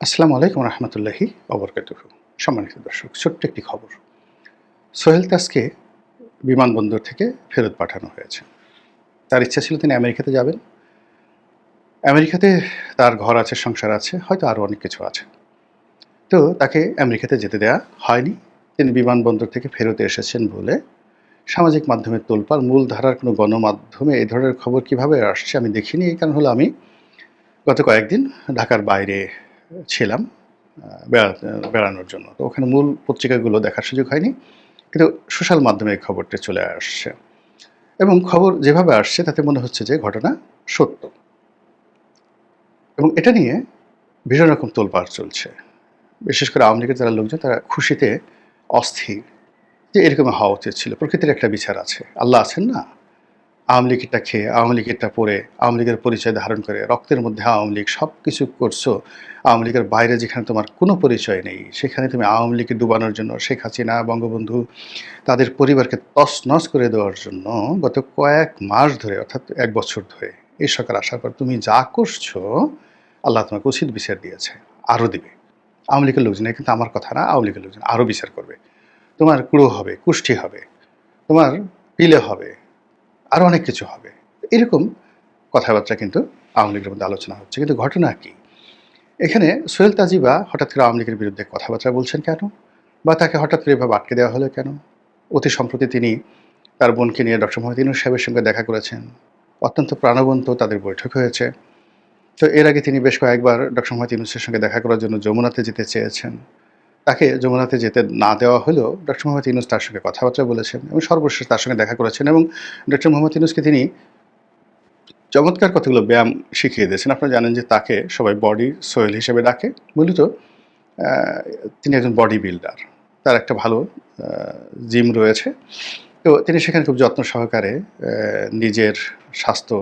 আসসালামু আলাইকুম রহমতুল্লাহি অবরকাতুহু। সম্মানিত দর্শক, ছোট্ট একটি খবর। সোহেল তাজকে বিমানবন্দর থেকে ফেরত পাঠানো হয়েছে। তার ইচ্ছা ছিল তিনি আমেরিকাতে যাবেন। আমেরিকাতে তার ঘর আছে, সংসার আছে, হয়তো আরও অনেক কিছু আছে। তো তাকে আমেরিকাতে যেতে দেয়া হয়নি। তিনি বিমানবন্দর থেকে ফেরত এসেছেন বলে সামাজিক মাধ্যমে তোলপাড়। মূলধারার কোনো গণমাধ্যমে এই ধরনের খবর কীভাবে আসছে আমি দেখিনি। এই কারণ হলো আমি গত কয়েকদিন ঢাকার বাইরে ছিলাম বেড়ানোর জন্য। তো ওখানে মূল পত্রিকাগুলো দেখার সুযোগ হয়নি। কিন্তু সোশ্যাল মাধ্যমে এই খবরটি চলে আসছে এবং খবর যেভাবে আসছে তাতে মনে হচ্ছে যে ঘটনা সত্য, এবং এটা নিয়ে ভীষণ রকম তোলপাড় চলছে। বিশেষ করে আওয়ামী লীগের যারা লোকজন তারা খুশিতে অস্থির যে এরকম হওয়া উচিত ছিল। প্রকৃতির একটা বিচার আছে, আল্লাহ আছেন না। আওয়ামী লীগেরটা খেয়ে, আওয়ামী লীগেরটা পরে, আওয়ামী লীগের পরিচয় ধারণ করে, রক্তের মধ্যে আওয়ামী লীগ, সব কিছু করছো। আওয়ামী লীগের বাইরে যেখানে তোমার কোনো পরিচয় নেই, সেখানে তুমি আওয়ামী লীগকে ডুবানোর জন্য, শেখ হাসিনা, বঙ্গবন্ধু, তাদের পরিবারকে তছনছ করে দেওয়ার জন্য গত কয়েক মাস ধরে, অর্থাৎ ১ বছর ধরে এই সরকার আসার পর তুমি যা করছো, আল্লাহ তোমাকে উচিত বিচার দিয়েছে, আরও দিবে। আওয়ামী লীগের লোকজন, কিন্তু আমার কথা না, আওয়ামী লীগের লোকজন আরও বিচার করবে। তোমার কুড়ো হবে, কুষ্টি হবে, তোমার পিলে হবে, আরও অনেক কিছু হবে। এরকম কথাবার্তা কিন্তু আওয়ামী লীগের মধ্যে আলোচনা হচ্ছে। কিন্তু ঘটনা কি? এখানে সোহেল তাজিবা হঠাৎ করে আওয়ামী লীগের বিরুদ্ধে কথাবার্তা বলছেন কেন? বা তাকে হঠাৎ করে এভাবে আটকে দেওয়া হলো কেন? অতি সম্প্রতি তিনি তার বোনকে নিয়ে ডক্টর মোহাম্মদ ইউনূস সাহেবের সঙ্গে দেখা করেছেন। অত্যন্ত প্রাণবন্ত তাদের বৈঠক হয়েছে। তো এর আগে তিনি বেশ কয়েকবার ডক্টর মোহাম্মদ ইউনূসের সঙ্গে দেখা করার জন্য যমুনাতে যেতে চেয়েছেন। তাকে যমুনাতে যেতে না দেওয়া হলেও ডক্টর মোহাম্মদ ইউনূস তার সঙ্গে কথাবার্তা বলেছেন এবং সর্বশেষ তার সঙ্গে দেখা করেছেন, এবং ডক্টর মোহাম্মদ ইউনূসকে তিনি চমৎকার কতগুলো ব্যায়াম শিখিয়ে দিয়েছেন। আপনারা জানেন যে তাকে সবাই বডি সোহেল হিসেবে ডাকে। মূলত আ তিনি একজন বডি বিল্ডার। তার একটা ভালো আ জিম রয়েছে। তো তিনি সেখানে খুব যত্ন সহকারে নিজের স্বাস্থ্য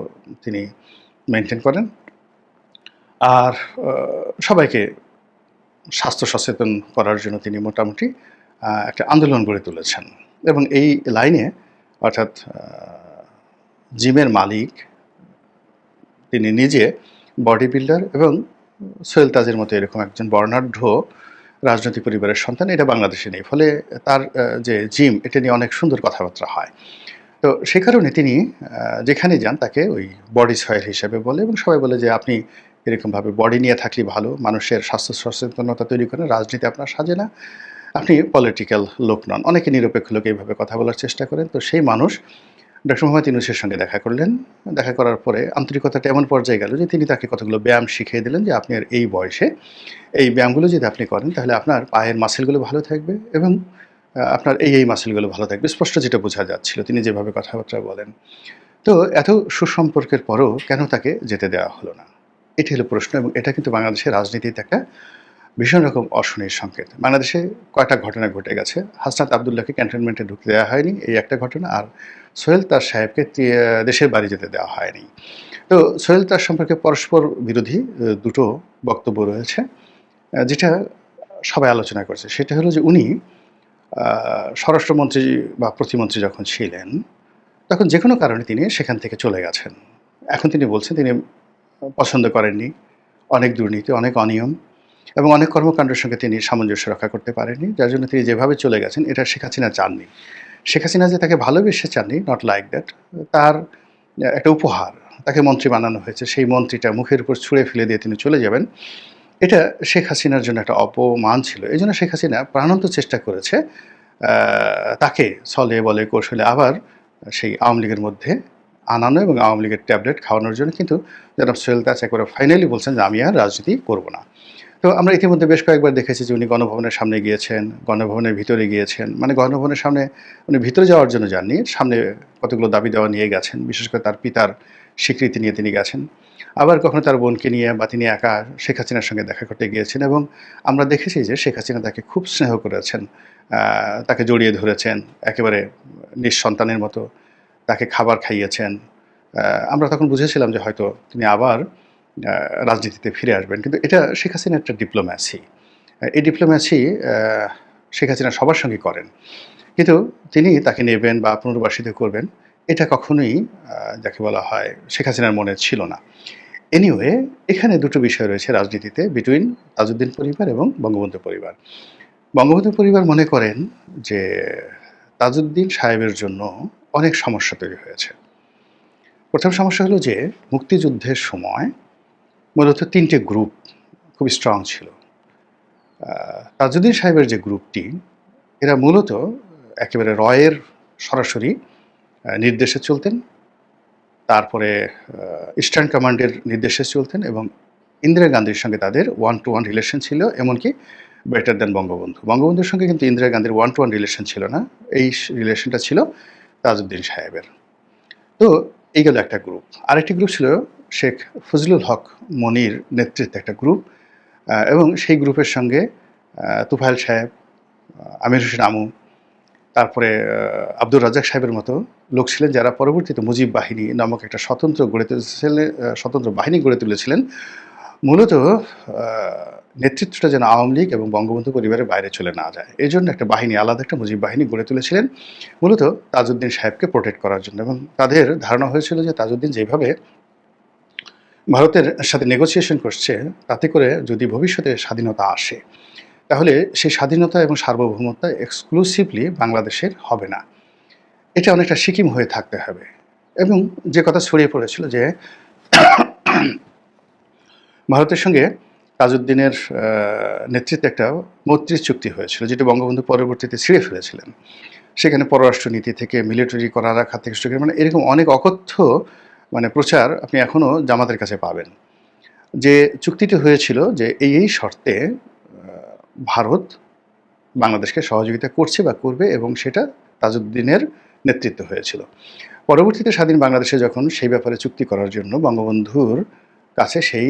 তিনি মেইনটেইন করেন। আর আ সবাইকে স্বাস্থ্য সচেতন করার জন্য তিনি মোটামুটি একটা আন্দোলন গড়ে তুলেছেন। এবং এই লাইনে, অর্থাৎ জিমের মালিক তিনি নিজে বডি বিল্ডার এবং সোহেল তাজের মতো এরকম একজন বর্ণাঢ্য রাজনৈতিক পরিবারের সন্তান, এটা বাংলাদেশে নেই। ফলে তার যে জিম, এটা নিয়ে অনেক সুন্দর কথাবার্তা হয়। তো সে কারণে তিনি যেখানেই যান তাকে ওই বডি সোহেল হিসেবে বলে, এবং সবাই বলে যে আপনি এরকমভাবে বডি নিয়ে থাকলেই ভালো, মানুষের স্বাস্থ্য সচেতনতা তৈরি করেন, রাজনীতি আপনার সাজে না, আপনি পলিটিক্যাল লোক নন। অনেকে নিরপেক্ষ লোক এইভাবে কথা বলার চেষ্টা করেন। তো সেই মানুষ ডক্টর মোহাম্মদ ইউনূসের সঙ্গে দেখা করলেন। দেখা করার পরে আন্তরিকতাটা এমন পর্যায়ে গেল যে তিনি তাকে কতগুলো ব্যায়াম শিখিয়ে দিলেন যে আপনি আর এই বয়সে এই ব্যায়ামগুলো যদি আপনি করেন তাহলে আপনার পায়ের মাসেলগুলো ভালো থাকবে এবং আপনার এই মাসেলগুলো ভালো থাকবে। স্পষ্ট যেটা বোঝা যাচ্ছিল তিনি যেভাবে কথাবার্তা বলেন। তো এত সুসম্পর্কের পরও কেন তাকে যেতে দেওয়া হলো না? এটি হলো প্রশ্ন, এবং এটা কিন্তু বাংলাদেশের রাজনীতিতে একটা ভীষণ রকম অশনির সংকেত। বাংলাদেশে কয়টা ঘটনা ঘটে গেছে। হাসনাত আব্দুল্লাহকে ক্যান্টনমেন্টে ঢুকতে দেওয়া হয়নি, এই একটা ঘটনা। আর সোহেল তাজ সাহেবকে দেশের বাড়ি যেতে দেওয়া হয়নি। তো সোহেল তাজ সম্পর্কে পরস্পর বিরোধী দুটো বক্তব্য রয়েছে। যেটা সবাই আলোচনা করছে সেটা হলো যে উনি স্বরাষ্ট্রমন্ত্রী বা প্রতিমন্ত্রী যখন ছিলেন, তখন যেকোনো কারণে তিনি সেখান থেকে চলে গেছেন। এখন তিনি বলছেন তিনি পছন্দ করেননি। অনেক দুর্নীতি, অনেক অনিয়ম এবং অনেক কর্মকাণ্ডের সঙ্গে তিনি সামঞ্জস্য রক্ষা করতে পারেননি। যার জন্য তিনি যেভাবে চলে গেছেন, এটা শেখ হাসিনা চাননি। শেখ হাসিনা যে তাকে ভালোবেসে চাননি, নট লাইক দ্যাট। তার একটা উপহার, তাকে মন্ত্রী বানানো হয়েছে। সেই মন্ত্রীটা মুখের উপর ছুঁড়ে ফেলে দিয়ে তিনি চলে যাবেন। এটা শেখ হাসিনার জন্য একটা অপমান ছিল। এজন্য শেখ হাসিনা প্রাণান্ত চেষ্টা করেছে আ তাকে ছলে বলে কৌশলে আবার সেই আওয়ামী লীগের মধ্যে আনানো এবং আওয়ামী লীগের ট্যাবলেট খাওয়ানোর জন্য। কিন্তু জনাব সোহেল তাজ একেবারে ফাইনালি বলছেন যে আমি আর রাজনীতি করব না। তো আমরা ইতিমধ্যে বেশ কয়েকবার দেখেছি যে উনি গণভবনের সামনে গিয়েছেন, গণভবনের ভিতরে গিয়েছেন। মানে গণভবনের সামনে উনি ভিতরে যাওয়ার জন্য যাননি। সামনে কতগুলো দাবি-দাওয়া নিয়ে গেছেন। বিশেষ করে তার পিতার স্বীকৃতি নিয়ে তিনি গেছেন। আবার কখনো তার বোনকে নিয়ে বা তিনি একা শেখ হাসিনার সঙ্গে দেখা করতে গিয়েছেন, এবং আমরা দেখেছি যে শেখ হাসিনা তাকে খুব স্নেহ করেছেন। আ তাকে জড়িয়ে ধরেছেন একেবারে নিঃসন্তানের মতো। তাকে খাবার খাইয়েছেন। আ আমরা তখন বুঝেছিলাম যে হয়তো তিনি আবার আ রাজনীতিতে ফিরে আসবেন। কিন্তু এটা শেখ হাসিনার একটা ডিপ্লোম্যাসি। এই ডিপ্লোম্যাসি আ শেখ হাসিনা সবার সঙ্গেই করেন। কিন্তু তিনি তাকে নেবেন বা পুনর্বাসিত করবেন, এটা কখনোই যাকে বলা হয় শেখ হাসিনার মনে ছিল না। এনিওয়ে, এখানে দুটো বিষয় রয়েছে রাজনীতিতে বিটুইন তাজউদ্দিন পরিবার এবং বঙ্গবন্ধু পরিবার। বঙ্গবন্ধু পরিবার মনে করেন যে তাজউদ্দিন সাহেবের জন্য অনেক সমস্যা তৈরি হয়েছে। প্রথম সমস্যা হলো যে মুক্তিযুদ্ধের সময় মূলত ৩ টে গ্রুপ খুব স্ট্রং ছিল। তাজউদ্দিন সাহেবের যে গ্রুপটি, এরা মূলত একেবারে রয়ের সরাসরি নির্দেশে চলতেন। তারপরে ইস্টার্ন কমান্ডের নির্দেশে চলতেন এবং ইন্দিরা গান্ধীর সঙ্গে তাদের ওয়ান টু ওয়ান রিলেশন ছিল, এমনকি বেটার দ্যান বঙ্গবন্ধু। বঙ্গবন্ধুর সঙ্গে কিন্তু ইন্দিরা গান্ধীর ওয়ান টু ওয়ান রিলেশন ছিল না। এই রিলেশনটা ছিল তাজউদ্দিন সাহেবের। তো এই গেল একটা গ্রুপ। আরেকটি গ্রুপ ছিল শেখ ফজলুল হক মনির নেতৃত্বে একটা গ্রুপ, এবং সেই গ্রুপের সঙ্গে তুফাইল সাহেব, আমির হোসেন আমু, তারপরে আব্দুর রাজ্জাক সাহেবের মতো লোক ছিলেন, যারা পরবর্তীতে মুজিব বাহিনী নামক একটা স্বতন্ত্র বাহিনী গড়ে তুলেছিলেন। মূলত নেতৃত্বটা যেন আওয়ামী লীগ এবং বঙ্গবন্ধু পরিবারের বাইরে চলে না যায়, এই জন্য একটা বাহিনী, আলাদা একটা মুজিব বাহিনী গড়ে তুলেছিলেন মূলত তাজউদ্দিন সাহেবকে প্রোটেক্ট করার জন্য। এবং তাদের ধারণা হয়েছিল যে তাজউদ্দিন যেভাবে ভারতের সাথে নেগোসিয়েশন করছে, তাতে করে যদি ভবিষ্যতে স্বাধীনতা আসে, তাহলে সেই স্বাধীনতা এবং সার্বভৌমত্ব এক্সক্লুসিভলি বাংলাদেশের হবে না, এটা অনেকটা সিকিম হয়ে থাকতে হবে। এবং যে কথা ছড়িয়ে পড়েছিল যে ভারতের সঙ্গে তাজউদ্দিনের নেতৃত্বে একটা মৈত্রী চুক্তি হয়েছিল, যেটা বঙ্গবন্ধু পরবর্তীতে ছিঁড়ে ফেলেছিলেন। সেখানে পররাষ্ট্রনীতি থেকে মিলিটারি করা রাখা থেকে শুরু করে মানে এরকম অনেক অকথ্য প্রচার আপনি এখনও জামাতের কাছে পাবেন। যে চুক্তিটি হয়েছিল যে এই শর্তে ভারত বাংলাদেশকে সহযোগিতা করছে বা করবে, এবং সেটা তাজউদ্দিনের নেতৃত্ব হয়েছিল। পরবর্তীতে স্বাধীন বাংলাদেশে যখন সেই ব্যাপারে চুক্তি করার জন্য বঙ্গবন্ধুর কাছে সেই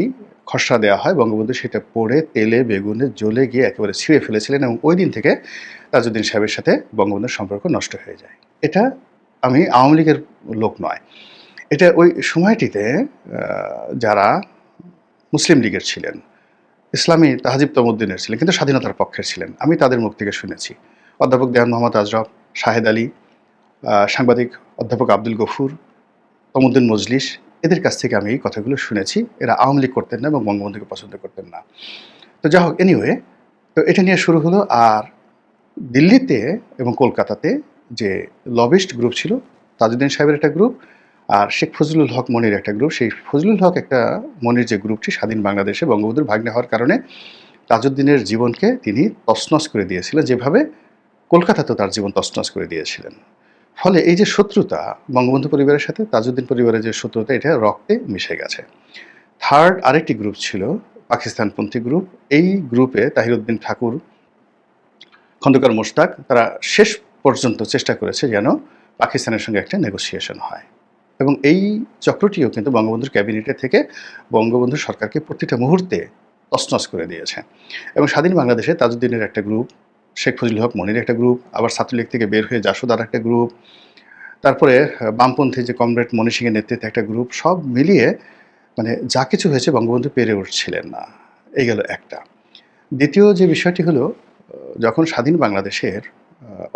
খসড়া দেওয়া হয়, বঙ্গবন্ধু সেটা পড়ে তেলে বেগুনে জ্বলে গিয়ে একেবারে ছিঁড়ে ফেলেছিলেন, এবং ওই দিন থেকে তাজউদ্দিন সাহেবের সাথে বঙ্গবন্ধুর সম্পর্ক নষ্ট হয়ে যায়। এটা আমি আওয়ামী লীগের লোক নয়, এটা ওই সময়টিতে যারা মুসলিম লীগের ছিলেন, ইসলামী তাহজিব তমুদ্দিনের ছিলেন, কিন্তু স্বাধীনতার পক্ষের ছিলেন, আমি তাদের মুখ থেকে শুনেছি। অধ্যাপক দেওয়ান মোহাম্মদ আজরফ, শাহেদ আলী, সাংবাদিক অধ্যাপক আব্দুল গফুর, তমুদ্দিন মজলিস, এদের কাছ থেকে আমি এই কথাগুলো শুনেছি। এরা আওয়ামী লীগ করতেন না এবং বঙ্গবন্ধুকে পছন্দ করতেন না। তো যাই হোক, এনিওয়ে, তো এটা নিয়ে শুরু হলো। আর দিল্লিতে এবং কলকাতাতে যে লবিস্ট গ্রুপ ছিল, তাজউদ্দিন সাহেবের একটা গ্রুপ আর শেখ ফজলুল হক মনির একটা গ্রুপ। সেই ফজলুল হক একটা মনির যে গ্রুপটি, স্বাধীন বাংলাদেশে বঙ্গবন্ধুর ভাগ্নে হওয়ার কারণে তাজউদ্দিনের জীবনকে তিনি তছনছ করে দিয়েছিলেন, যেভাবে কলকাতাতেও তার জীবন তছনছ করে দিয়েছিলেন। ফলে এই যে শত্রুতা বঙ্গবন্ধু পরিবারের সাথে তাজউদ্দিন পরিবারের যে শত্রুতা, এটা রক্তে মিশে গেছে। থার্ড আরেকটি গ্রুপ ছিল পাকিস্তানপন্থী গ্রুপ। এই গ্রুপে তাহিরউদ্দিন ঠাকুর, খন্দকার মোশতাক, তারা শেষ পর্যন্ত চেষ্টা করেছে যেন পাকিস্তানের সঙ্গে একটা নেগোসিয়েশন হয়, এবং এই চক্রটিও কিন্তু বঙ্গবন্ধুর ক্যাবিনেটে থেকে বঙ্গবন্ধু সরকারকে প্রতিটা মুহূর্তে তছনছ করে দিয়েছে। এবং স্বাধীন বাংলাদেশে তাজউদ্দিনের একটা গ্রুপ, শেখ ফজলুল হক মনির একটা গ্রুপ, আবার ছাত্রলীগ থেকে বের হয়ে জাসদ একটা গ্রুপ, তারপরে বামপন্থী যে কমরেড মনি সিংয়ের নেতৃত্বে একটা গ্রুপ, সব মিলিয়ে যা কিছু হয়েছে বঙ্গবন্ধু পেরে উঠছিলেন না। এই গেল একটা। দ্বিতীয় যে বিষয়টি হলো, যখন স্বাধীন বাংলাদেশের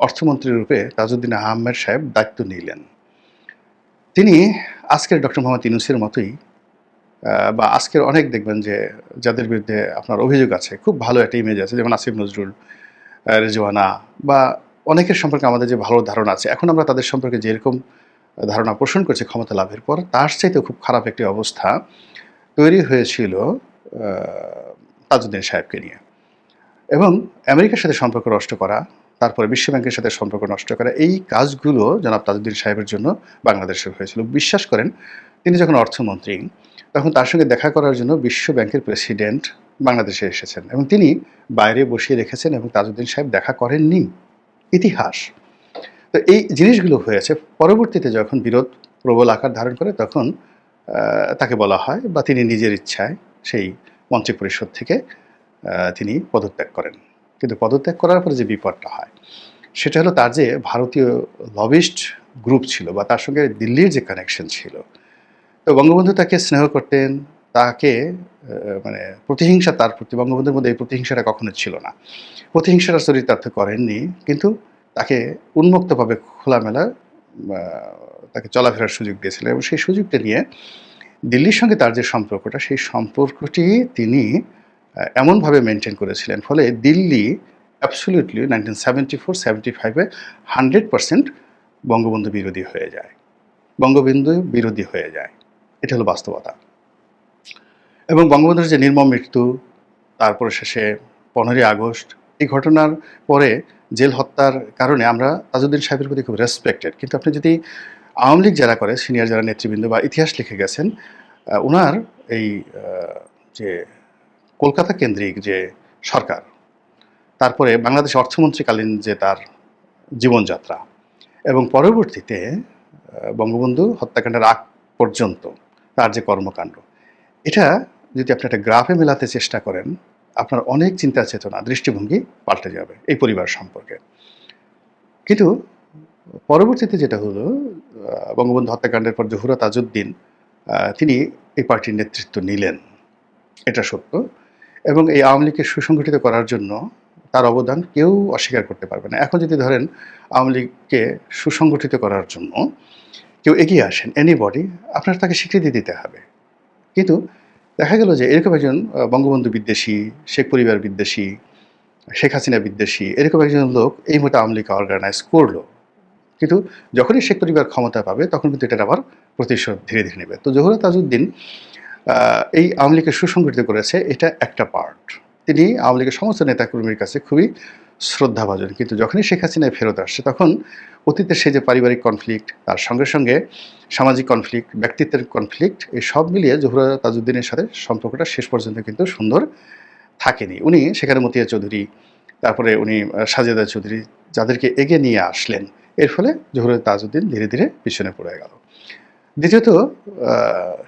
অর্থমন্ত্রী রূপে তাজউদ্দিন আহমেদ সাহেব দায়িত্ব নিলেন, তিনি আজকের ডক্টর মোহাম্মদ ইউনূসের মতোই, বা আজকের অনেক দেখবেন যে যাদের বিরুদ্ধে আপনার অভিযোগ আছে, খুব ভালো একটা ইমেজ আছে, যেমন আসিফ নজরুল, রেজওয়ানা, বা অনেকের সম্পর্কে আমাদের যে ভালো ধারণা আছে, এখন আমরা তাদের সম্পর্কে যেরকম ধারণা পোষণ করছি ক্ষমতা লাভের পর, তার চাইতেও খুব খারাপ একটি অবস্থা তৈরি হয়েছিল তাজউদ্দিন সাহেবকে নিয়ে। এবং আমেরিকার সাথে সম্পর্ক নষ্ট করা, তারপরে বিশ্বব্যাংকের সাথে সম্পর্ক নষ্ট করা, এই কাজগুলো জনাব তাজউদ্দিন সাহেবের জন্য বাংলাদেশের হয়েছিল। বিশ্বাস করেন, তিনি যখন অর্থমন্ত্রী, তখন তার সঙ্গে দেখা করার জন্য বিশ্বব্যাংকের প্রেসিডেন্ট বাংলাদেশে এসেছেন, এবং তিনি বাইরে বসিয়ে রেখেছেন এবং তাজউদ্দিন সাহেব দেখা করেননি। ইতিহাস। তো এই জিনিসগুলো হয়েছে। পরবর্তীতে যখন বিরোধ প্রবল আকার ধারণ করে, তখন তাকে বলা হয়, বা তিনি নিজের ইচ্ছায় সেই মন্ত্রিপরিষদ থেকে তিনি পদত্যাগ করেন। কিন্তু পদত্যাগ করার পরে যে বিপদটা হয়, সেটা হলো তার যে ভারতীয় লবিস্ট গ্রুপ ছিল, বা তার সঙ্গে দিল্লির যে কানেকশন ছিল, তো বঙ্গবন্ধু তাকে স্নেহ করতেন, তাকে প্রতিহিংসা তার প্রতি, বঙ্গবন্ধুর মধ্যে এই প্রতিহিংসাটা কখনো ছিল না। প্রতিহিংসাটা চরিতার্থ করেননি, কিন্তু তাকে উন্মুক্তভাবে খোলামেলা তাকে চলাফেরার সুযোগ দিয়েছিলেন, এবং সেই সুযোগটা নিয়ে দিল্লির সঙ্গে তার যে সম্পর্কটা, সেই সম্পর্কটি তিনি এমনভাবে মেনটেন করেছিলেন, ফলে দিল্লি অ্যাবসলিউটলি 1974-75-এ 100% বঙ্গবন্ধু বিরোধী হয়ে যায়, বঙ্গবন্ধু বিরোধী হয়ে যায়। এটা হলো বাস্তবতা। এবং বঙ্গবন্ধুর যে নির্মম মৃত্যু, তারপরে শেষে 15ই আগস্ট, এই ঘটনার পরে জেল হত্যার কারণে আমরা তাজউদ্দিন সাহেবের প্রতি খুব রেসপেক্টেড। কিন্তু আপনি যদি আওয়ামী লীগ যারা করে, সিনিয়র যারা নেতৃবৃন্দ বা ইতিহাস লিখে গেছেন, ওনার এই যে কলকাতা কেন্দ্রিক যে সরকার, তারপরে বাংলাদেশ অর্থমন্ত্রীকালীন যে তার জীবনযাত্রা, এবং পরবর্তীতে বঙ্গবন্ধু হত্যাকাণ্ডের আগ পর্যন্ত তার যে কর্মকাণ্ড, এটা যদি আপনি একটা গ্রাফে মেলাতে চেষ্টা করেন, আপনার অনেক চিন্তা চেতনা, দৃষ্টিভঙ্গি পাল্টে যাবে এই পরিবার সম্পর্কে। কিন্তু পরবর্তীতে যেটা হলো, বঙ্গবন্ধু হত্যাকাণ্ডের পর জহুরা তাজউদ্দিন তিনি এই পার্টির নেতৃত্ব নিলেন, এটা সত্য। এবং এই আওয়ামী লীগকে সুসংগঠিত করার জন্য তার অবদান কেউ অস্বীকার করতে পারবে না। এখন যদি ধরেন আওয়ামী লীগকে সুসংগঠিত করার জন্য কেউ এগিয়ে আসেন, এনিবডি, আপনার তাকে স্বীকৃতি দিতে হবে। কিন্তু দেখা গেল যে এরকম একজন বঙ্গবন্ধু বিদ্বেষী, শেখ পরিবার বিদ্বেষী, শেখ হাসিনা বিদ্বেষী, এরকম একজন লোক এই মতো আওয়ামী লীগকে অর্গানাইজ করলো, কিন্তু যখনই শেখ পরিবার ক্ষমতা পাবে তখন কিন্তু এটার আবার প্রতিশোধ ধীরে ধীরে নেবে। তো জহুরা তাজউদ্দিন এই আওয়ামী লীগকে সুসংগঠিত করেছে, এটা একটা পার্ট। তিনি আওয়ামী লীগের সমস্ত নেতাকর্মীর কাছে খুবই শ্রদ্ধাভাজন। কিন্তু যখনই শেখ হাসিনায় ফেরত আসছে, তখন অতীতের সেই যে পারিবারিক কনফ্লিক্ট, তার সঙ্গে সঙ্গে সামাজিক কনফ্লিক্ট, ব্যক্তিত্বের কনফ্লিক্ট, এই সব মিলিয়ে জহুরা তাজউদ্দিনের সাথে সম্পর্কটা শেষ পর্যন্ত কিন্তু সুন্দর থাকেনি। উনি সেখানে মতিয়া চৌধুরী, তারপরে উনি সাজেদা চৌধুরী, যাদেরকে এগিয়ে নিয়ে আসলেন, এর ফলে জহুরা তাজউদ্দিন ধীরে ধীরে পিছনে পড়ে গেল। দ্বিতীয়ত,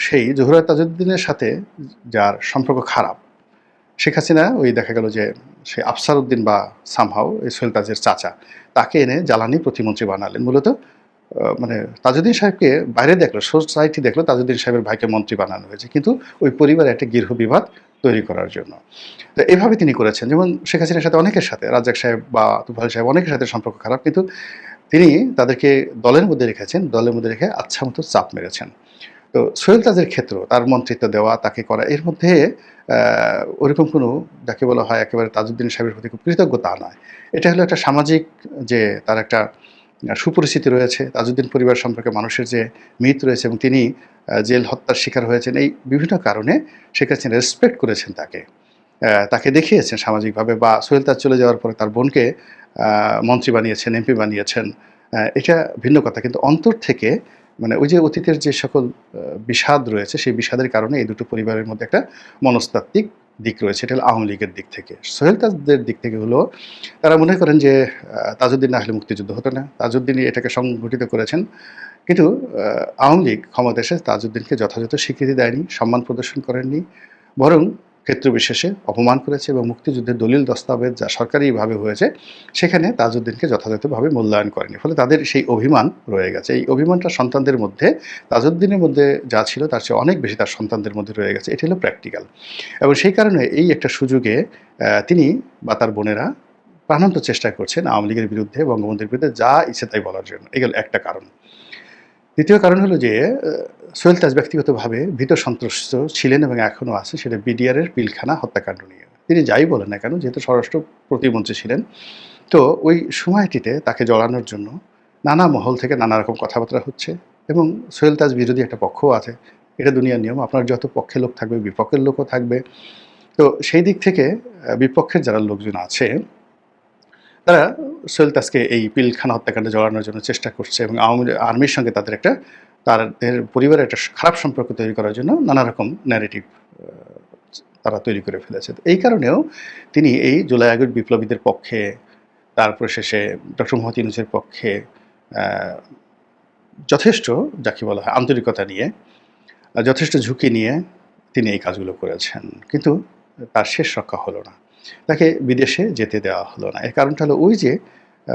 সেই জহুরা তাজউদ্দিনের সাথে যার সম্পর্ক খারাপ, শেখ হাসিনা ওই দেখা গেল যে সে আফসার উদ্দিন বা সামহাও এই সোহেল তাজের চাচা, তাকে এনে জ্বালানি প্রতিমন্ত্রী বানালেন। মূলত মানে তাজউদ্দিন সাহেবকে বাইরে দেখলো, সোসাইটি দেখলো তাজউদ্দিন সাহেবের ভাইকে মন্ত্রী বানানো হয়েছে, কিন্তু ওই পরিবারে একটা গৃহ বিবাদ তৈরি করার জন্য। তো এভাবে তিনি করেছেন। যেমন শেখ হাসিনার সাথে অনেকের সাথে, রাজ্জাক সাহেব বা তুফাইল সাহেব, অনেকের সাথে সম্পর্ক খারাপ, কিন্তু তিনি তাদেরকে দলের মধ্যে রেখেছেন, দলের মধ্যে রেখে আচ্ছা মতো চাপ মেরেছেন। তো সোহেল তাজের ক্ষেত্র, তার মন্ত্রিত্ব দেওয়া, তাকে করা, এর মধ্যে ওরকম কোনো, যাকে বলা হয় একেবারে তাজউদ্দিন সাহেবের প্রতি খুব কৃতজ্ঞ তা নয়। এটা হলো একটা সামাজিক, যে তার একটা সুপরিচিতি রয়েছে, তাজউদ্দিন পরিবার সম্পর্কে মানুষের যে মিথ রয়েছে, এবং তিনি জেল হত্যার শিকার হয়েছেন, এই বিভিন্ন কারণে শেখ হাসিনা রেসপেক্ট করেছেন তাকে, তাকে দেখিয়েছেন সামাজিকভাবে। বা সোহেল তাজ চলে যাওয়ার পরে তার বোনকে মন্ত্রী বানিয়েছেন, এমপি বানিয়েছেন, এটা ভিন্ন কথা। কিন্তু অন্তর থেকে, মানে ওই যে অতীতের যে সকল বিষাদ রয়েছে, সেই বিষাদের কারণে এই দুটো পরিবারের মধ্যে একটা মনস্তাত্ত্বিক দিক রয়েছে। এটা হলো আওয়ামী লীগের দিক থেকে। সোহেল তাজদের দিক থেকে হলো, তারা মনে করেন যে তাজউদ্দিন না হলে মুক্তিযুদ্ধ হতো না, তাজউদ্দিনই এটাকে সংগঠিত করেছেন। কিন্তু আওয়ামী লীগ ক্ষমতা এসে তাজউদ্দিনকে যথাযথ স্বীকৃতি দেয়নি, সম্মান প্রদর্শন করেননি, বরং ক্ষেত্রবিশেষে অপমান করেছে। এবং মুক্তিযুদ্ধের দলিল দস্তাবেজ যা সরকারিভাবে হয়েছে, সেখানে তাজউদ্দিনকে যথাযথভাবে মূল্যায়ন করেনি। ফলে তাদের সেই অভিমান রয়ে গেছে। এই অভিমানটা সন্তানদের মধ্যে, তাজউদ্দিনের মধ্যে যা ছিল তার চেয়ে অনেক বেশি তার সন্তানদের মধ্যে রয়ে গেছে। এটি হলো প্র্যাকটিক্যাল। এবং সেই কারণে এই একটা সুযোগে তিনি বা তার বোনেরা প্রাণান্ত চেষ্টা করছেন আওয়ামী লীগের বিরুদ্ধে, বঙ্গবন্ধুর বিরুদ্ধে যা ইচ্ছে তাই বলার জন্য। এগুলো একটা কারণ। দ্বিতীয় কারণ হলো যে সোহেল তাজ ব্যক্তিগতভাবে ভীত সন্ত্রস্ত ছিলেন এবং এখনও আছে, সেটা বিডিআরের পিলখানা হত্যাকাণ্ড নিয়ে। তিনি যাই বলেন না কেন, যেহেতু স্বরাষ্ট্র প্রতিমন্ত্রী ছিলেন, তো ওই সময়টিতে তাকে জড়ানোর জন্য নানা মহল থেকে নানা রকম কথাবার্তা হচ্ছে। এবং সোহেল তাজ বিরোধী একটা পক্ষও আছে, এটা দুনিয়ার নিয়ম। আপনার যত পক্ষের লোক থাকবে, বিপক্ষের লোকও থাকবে। তো সেই দিক থেকে বিপক্ষের যারা লোকজন আছে, তারা সোহেল তাজকে এই পিলখানা হত্যাকাণ্ডে জড়ানোর জন্য চেষ্টা করছে, এবং আর্মির সঙ্গে তাদের একটা, তাদের পরিবারের একটা খারাপ সম্পর্ক তৈরি করার জন্য নানা রকম ন্যারেটিভ তারা তৈরি করে ফেলেছে। এই কারণেও তিনি এই জুলাই আগস্ট বিপ্লবীদের পক্ষে, তারপরে শেষে ডক্টর মোহাম্মদ ইউনূসের পক্ষে যথেষ্ট, যাকে বলা হয় আন্তরিকতা নিয়ে, যথেষ্ট ঝুঁকি নিয়ে তিনি এই কাজগুলো করেছেন। কিন্তু তার শেষ রক্ষা হলো না, তাকে বিদেশে যেতে দেওয়া হলো না। এর কারণটা হলো ওই যে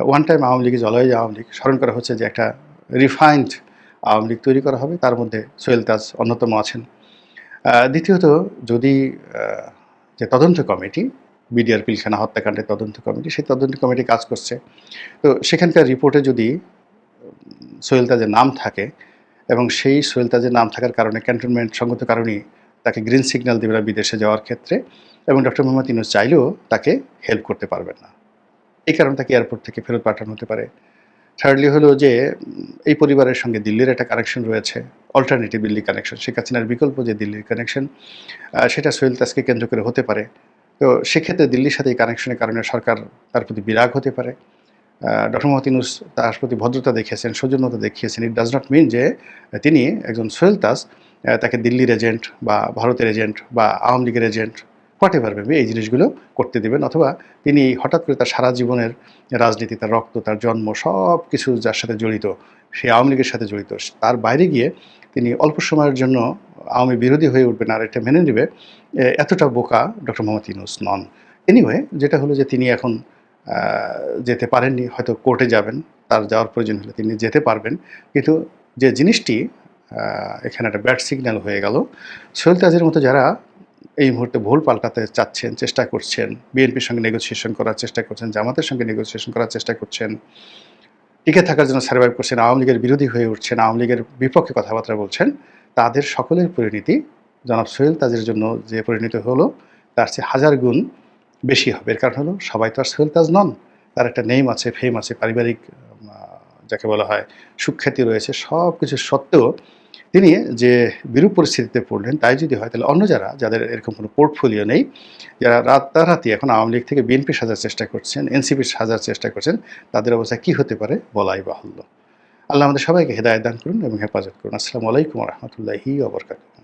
ওয়ান টাইম আওয়ামী লীগ, জলবায়ু আওয়ামী লীগ স্মরণ করা হচ্ছে, যে একটা রিফাইন্ড আওয়ামী লীগ তৈরি করা হবে, তার মধ্যে সোহেল তাজ অন্যতম আছেন। দ্বিতীয়ত, যদি যে তদন্ত কমিটি, বিডিআর পিলখানা হত্যাকাণ্ডের তদন্ত কমিটি, সেই তদন্ত কমিটি কাজ করছে, তো সেখানকার রিপোর্টে যদি সোহেল তাজের নাম থাকে, এবং সেই সোহেল তাজের নাম থাকার কারণে ক্যান্টনমেন্ট সঙ্গত কারণেই তাকে গ্রিন সিগন্যাল দেবে না বিদেশে যাওয়ার ক্ষেত্রে, এবং ডক্টর মোহাম্মদ ইউনূস চাইলেও তাকে হেল্প করতে পারবেন না। এই কারণে তাকে এয়ারপোর্ট থেকে ফেরত পাঠানো হতে পারে। থার্ডলি হলো যে এই পরিবারের সঙ্গে দিল্লির একটা কানেকশন রয়েছে, অল্টারনেটিভ দিল্লি কানেকশন, শেখ হাসিনার বিকল্প যে দিল্লির কানেকশন, সেটা সোহেল তাজকে কেন্দ্র করে হতে পারে। তো সেক্ষেত্রে দিল্লির সাথে এই কানেকশনের কারণে সরকার তার প্রতি বিরাগ হতে পারে। ডক্টর মোহাম্মদ ইউনূস তার প্রতি ভদ্রতা দেখিয়েছেন, সৌজন্যতা দেখিয়েছেন। ইট ডাজ নট মিন যে তিনি একজন সোহেল তাজ তাকে দিল্লির এজেন্ট বা ভারতের এজেন্ট বা আওয়ামী লীগের এজেন্ট হোয়াট এভার মেবি এই জিনিসগুলো করতে দেবেন, অথবা তিনি হঠাৎ করে তার সারা জীবনের রাজনীতি, তার রক্ত, তার জন্ম সব কিছু যার সাথে জড়িত, সে আওয়ামী লীগের সাথে জড়িত, তার বাইরে গিয়ে তিনি অল্প সময়ের জন্য আওয়ামী বিরোধী হয়ে উঠবেন আর এটা মেনে নেবে, এতটা বোকা ডক্টর মোহাম্মদ ইউনূস নন। এনিওয়ে, যেটা হলো যে তিনি এখন যেতে পারেননি, হয়তো কোর্টে যাবেন, তার যাওয়ার প্রয়োজন হলে তিনি যেতে পারবেন। কিন্তু যে জিনিসটি এখানে একটা ব্যাড সিগন্যাল হয়ে গেল, সোহেল তাজের মতো যারা এই মুহূর্তে ভুল পাল্টাতে চাচ্ছেন, চেষ্টা করছেন, বিএনপির সঙ্গে নেগোসিয়েশন করার চেষ্টা করছেন, জামাতের সঙ্গে নেগোসিয়েশন করার চেষ্টা করছেন, টিকে থাকার জন্য সার্ভাইভ করছেন, আওয়ামী লীগের বিরোধী হয়ে উঠছেন, আওয়ামী লীগের বিপক্ষে কথাবার্তা বলছেন, তাদের সকলের পরিণতি জনাব সোহেল তাজের জন্য যে পরিণতি হলো তার চেয়ে হাজার গুণ বেশি হবে। এর কারণ হলো সবাই তো আর সোহেল তাজ নন, তার একটা নেম আছে, ফেম আছে, পারিবারিক যাকে বলা হয় সুখ্যাতি রয়েছে। সব কিছু সত্ত্বেও তিনি যে বিরূপ পরিস্থিতিতে পড়লেন, তাই যদি হয় তাহলে অন্য যাদের এরকম কোনো পোর্টফোলিও নেই, যারা রাতারাতি এখন আওয়ামী লীগ থেকে বিএনপি সাজার চেষ্টা করছেন, এনসিপি সাজার চেষ্টা করছেন, তাদের অবস্থা কী হতে পারে বলাই বাহুল্য। আল্লাহ আমাদের সবাইকে হেদায়েত দান করুন এবং হেফাজত করুন। আসসালামু আলাইকুম ওয়া রাহমাতুল্লাহি ওয়া বারাকাতুহু।